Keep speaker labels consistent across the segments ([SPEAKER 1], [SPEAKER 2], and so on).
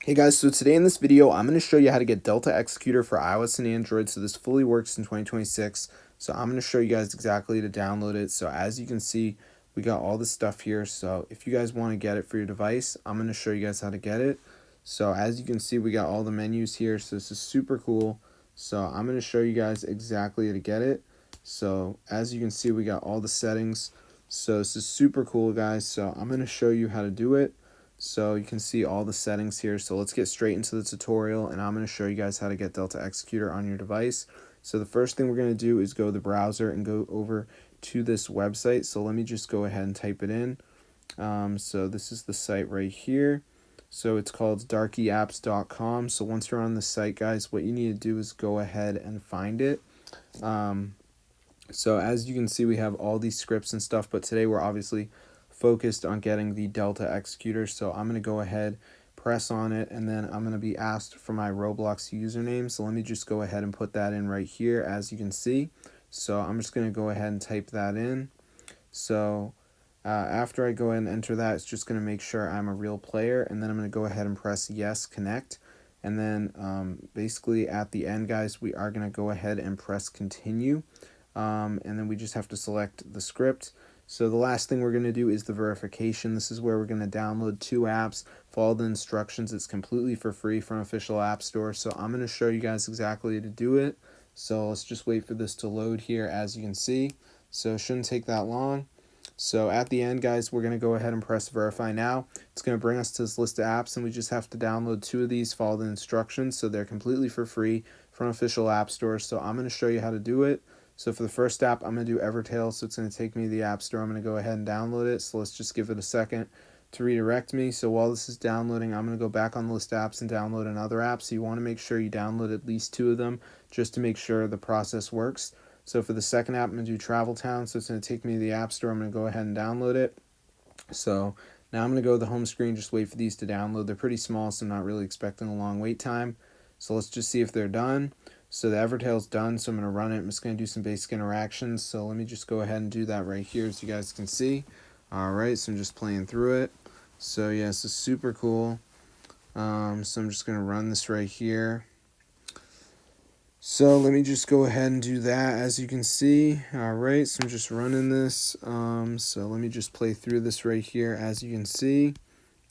[SPEAKER 1] Hey guys, so today in this video, I'm going to show you how to get Delta Executor for iOS and Android. So this fully works in 2026. So I'm going to show you guys exactly to download it. So as you can see, we got all this stuff here. So if you guys want to get it for your device, I'm going to show you guys how to get it. So as you can see, we got all the menus here. So this is super cool. So I'm going to show you guys exactly how to get it. So as you can see, we got all the settings. So this is super cool, guys. So I'm going to show you how to do it. So you can see all the settings here. So let's get straight into the tutorial, and I'm going to show you guys how to get Delta Executor on your device. So the first thing we're going to do is go to the browser and go over to this website. So let me just go ahead and type it in. So this is the site right here. So it's called darkyapps.com. So once you're on the site, guys, what you need to do is go ahead and find it. So as you can see, we have all these scripts and stuff, but today we're obviously focused on getting the Delta Executor. So I'm going to go ahead, press on it, and then I'm going to be asked for my Roblox username. So let me just go ahead and put that in right here, as you can see. So I'm just going to go ahead and type that in. So after I go ahead and enter that, it's just going to make sure I'm a real player, and then I'm going to go ahead and press yes, connect. And then basically at the end, guys, we are going to go ahead and press continue. And then we just have to select the script. So the last thing we're going to do is the verification. This is where we're going to download 2 apps, follow the instructions. It's completely for free from official app store. So I'm going to show you guys exactly how to do it. So let's just wait for this to load here, as you can see. So it shouldn't take that long. So at the end, guys, we're going to go ahead and press verify now. It's going to bring us to this list of apps, and we just have to download 2 of these, follow the instructions. So they're completely for free from official app stores. So I'm going to show you how to do it. So for the first app, I'm going to do Evertail, so it's going to take me to the App Store. I'm going to go ahead and download it, so let's just give it a second to redirect me. So while this is downloading, I'm going to go back on the list of apps and download another app. So you want to make sure you download at least 2 of them just to make sure the process works. So for the second app, I'm going to do Travel Town, so it's going to take me to the App Store. I'm going to go ahead and download it. So now I'm going to go to the home screen, just wait for these to download. They're pretty small, so I'm not really expecting a long wait time. So let's just see if they're done. So the Evertail's done, so I'm going to run it. I'm just going to do some basic interactions. So let me just go ahead and do that right here, as you guys can see. Alright, so I'm just playing through it. So yeah, this is super cool. So I'm just going to run this right here. So let me just go ahead and do that, as you can see. Alright, so I'm just running this. So let me just play through this right here, as you can see.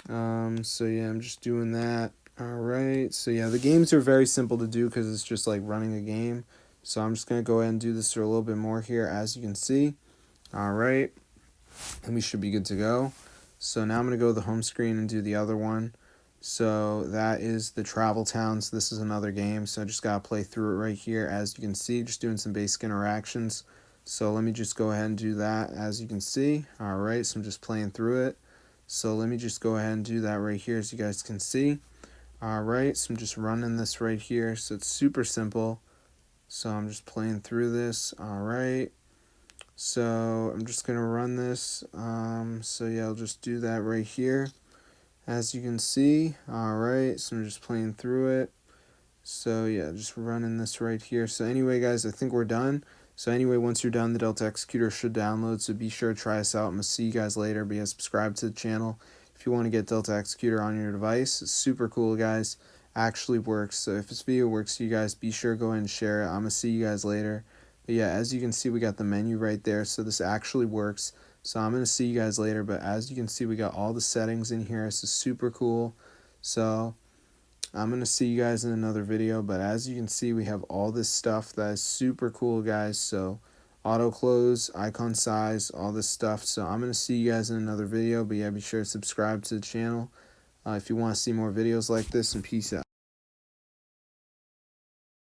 [SPEAKER 1] So yeah, I'm just doing that. Alright, so yeah, the games are very simple to do because it's just like running a game. So I'm just going to go ahead and do this for a little bit more here, as you can see. Alright, and we should be good to go. So now I'm going to go to the home screen and do the other one. So that is the Travel Town. So this is another game. So I just got to play through it right here, as you can see, just doing some basic interactions. So let me just go ahead and do that, as you can see. Alright, so I'm just playing through it. So let me just go ahead and do that right here, as you guys can see. Alright, so I'm just running this right here, so it's super simple. So I'm just playing through this. Alright, so I'm just going to run this. So yeah, I'll just do that right here, as you can see. Alright, so I'm just playing through it. So yeah, just running this right here. So anyway, guys, I think we're done. So anyway, once you're done, the Delta Executor should download, so be sure to try us out. I'm going to see you guys later. Be subscribe to the channel if you want to get Delta Executor on your device. It's super cool, guys. Actually works. So if this video works for you guys, be sure to go ahead and share it. I'm going to see you guys later. But yeah, as you can see, we got the menu right there. So this actually works. So I'm going to see you guys later. But as you can see, we got all the settings in here. This is super cool. So I'm going to see you guys in another video, but as you can see, we have all this stuff that is super cool, guys. So auto close, icon size, all this stuff. So I'm going to see you guys in another video, but yeah, be sure to subscribe to the channel if you want to see more videos like this, and peace out.